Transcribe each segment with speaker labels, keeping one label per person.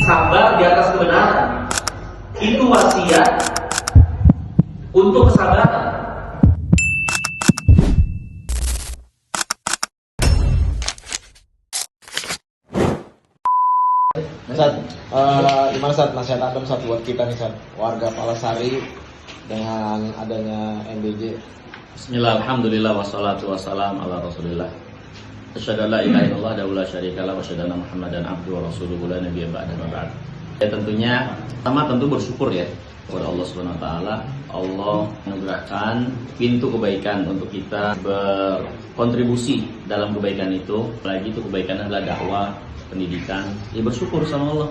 Speaker 1: sabar di atas kebenaran. Itu wasiat untuk kesabaran.
Speaker 2: Ustaz, gimana Ustaz nasihat Antum Ustaz buat kita nih Ustaz, warga Palasari dengan adanya MBJ?
Speaker 3: Bismillah, alhamdulillah, wassalatu wassalam ala rasulillah. Asyhadu an la ilaha illallah wa la syarikalah wa asyhadu anna Muhammadan abduhu wa rasuluhu la nabiyya ba'dahu wa ba'd. Ya tentunya pertama tentu bersyukur ya kepada Allah Subhanahu wa taala. Allah menganugerahkan pintu kebaikan untuk kita berkontribusi dalam kebaikan itu. Apalagi itu kebaikan adalah dakwah, pendidikan. Ya bersyukur sama Allah.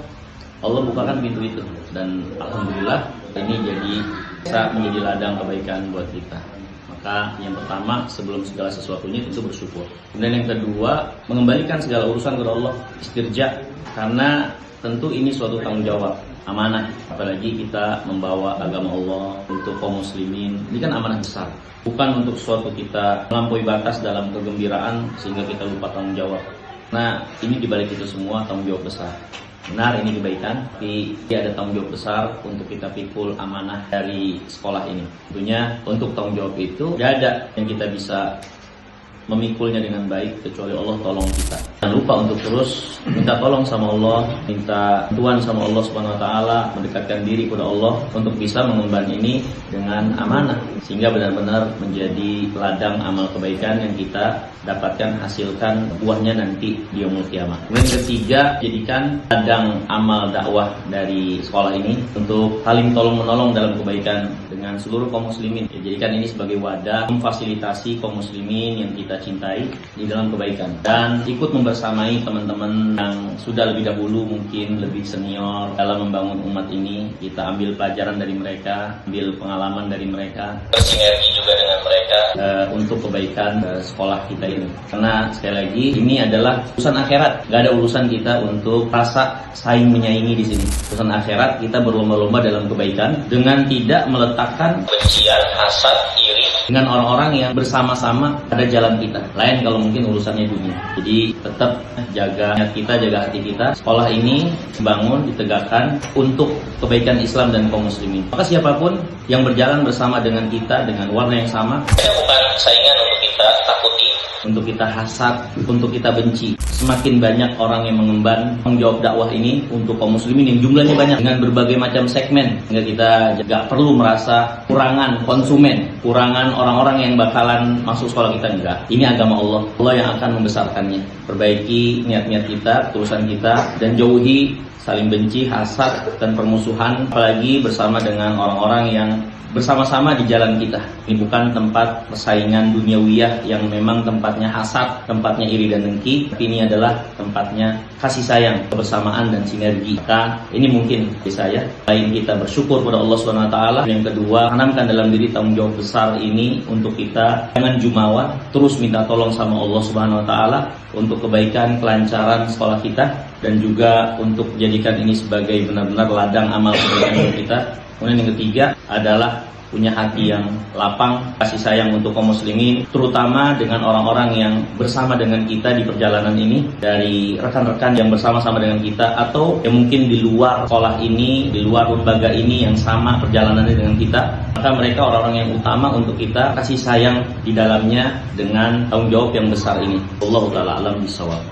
Speaker 3: Allah bukakan pintu itu dan alhamdulillah ini bisa menjadi ladang kebaikan buat kita. Maka yang pertama sebelum segala sesuatunya itu bersyukur. Kemudian yang kedua mengembalikan segala urusan kepada Allah, istirja, karena tentu ini suatu tanggung jawab, amanah. Apalagi kita membawa agama Allah untuk kaum muslimin, ini kan amanah besar. Bukan untuk suatu kita melampaui batas dalam kegembiraan sehingga kita lupa tanggung jawab. Nah ini dibalik itu semua tanggung jawab besar. Benar ini kebaikan, tapi ada tanggung jawab besar untuk kita pikul amanah dari sekolah ini. Tentunya untuk tanggung jawab itu tidak ada yang kita bisa memikulnya dengan baik kecuali Allah tolong kita. Jangan lupa untuk terus minta tolong sama Allah, minta bantuan sama Allah Subhanahu wa taala, mendekatkan diri kepada Allah untuk bisa mengemban ini dengan amanah sehingga benar-benar menjadi ladang amal kebaikan yang kita dapatkan, hasilkan buahnya nanti di yaumul qiyamah. Kemudian ketiga, jadikan ladang amal dakwah dari sekolah ini untuk saling tolong-menolong dalam kebaikan dengan seluruh kaum muslimin. Ya, jadikan ini sebagai wadah memfasilitasi kaum muslimin yang kita cintai di dalam kebaikan dan ikut membersamai teman-teman yang sudah lebih dahulu mungkin lebih senior dalam membangun umat ini. Kita ambil pelajaran dari mereka, ambil pengalaman dari mereka, bersinergi juga dengan mereka untuk kebaikan sekolah kita ini. Karena sekali lagi ini adalah urusan akhirat, nggak ada urusan kita untuk rasa saing menyaingi di sini. Urusan akhirat kita berlomba-lomba dalam kebaikan dengan tidak meletakkan kebencian, hasad, iri dengan orang-orang yang bersama-sama pada jalan kita. Lain kalau mungkin urusannya dunia. Jadi tetap jaga niat kita, jaga hati kita. Sekolah ini dibangun, ditegakkan untuk kebaikan Islam dan kaum muslimin. Maka siapapun yang berjalan bersama dengan kita dengan warna yang sama, bukan saingan untuk kita takuti, untuk kita hasad, untuk kita benci. Semakin banyak orang yang mengemban tanggung jawab dakwah ini untuk kaum muslimin yang jumlahnya banyak dengan berbagai macam segmen, sehingga kita juga perlu merasa kurangan konsumen, kurangan orang-orang yang bakalan masuk sekolah kita. Enggak, ini agama Allah, Allah yang akan membesarkannya. Perbaiki niat-niat kita, ketulusan kita, dan jauhi saling benci, hasad, dan permusuhan, apalagi bersama dengan orang-orang yang bersama-sama di jalan kita. Ini bukan tempat persaingan duniawiyah yang memang tempatnya hasad, tempatnya iri dan dengki, tapi ini adalah tempatnya kasih sayang, kebersamaan dan sinergi. Maka ini mungkin dari saya, selain kita bersyukur kepada Allah Subhanahu wa taala, yang kedua, tanamkan dalam diri tanggung jawab besar ini untuk kita jangan jumawa, terus minta tolong sama Allah Subhanahu wa taala untuk kebaikan, kelancaran sekolah kita dan juga untuk jadikan ini sebagai benar-benar ladang amal kebaikan kita. Kemudian yang ketiga adalah punya hati yang lapang, kasih sayang untuk kaum muslimin, terutama dengan orang-orang yang bersama dengan kita di perjalanan ini, dari rekan-rekan yang bersama-sama dengan kita, atau yang mungkin di luar sekolah ini, di luar lembaga ini yang sama perjalanannya dengan kita. Maka mereka orang-orang yang utama untuk kita kasih sayang di dalamnya dengan tanggung jawab yang besar ini. Wallahu ta'ala alam bisawab.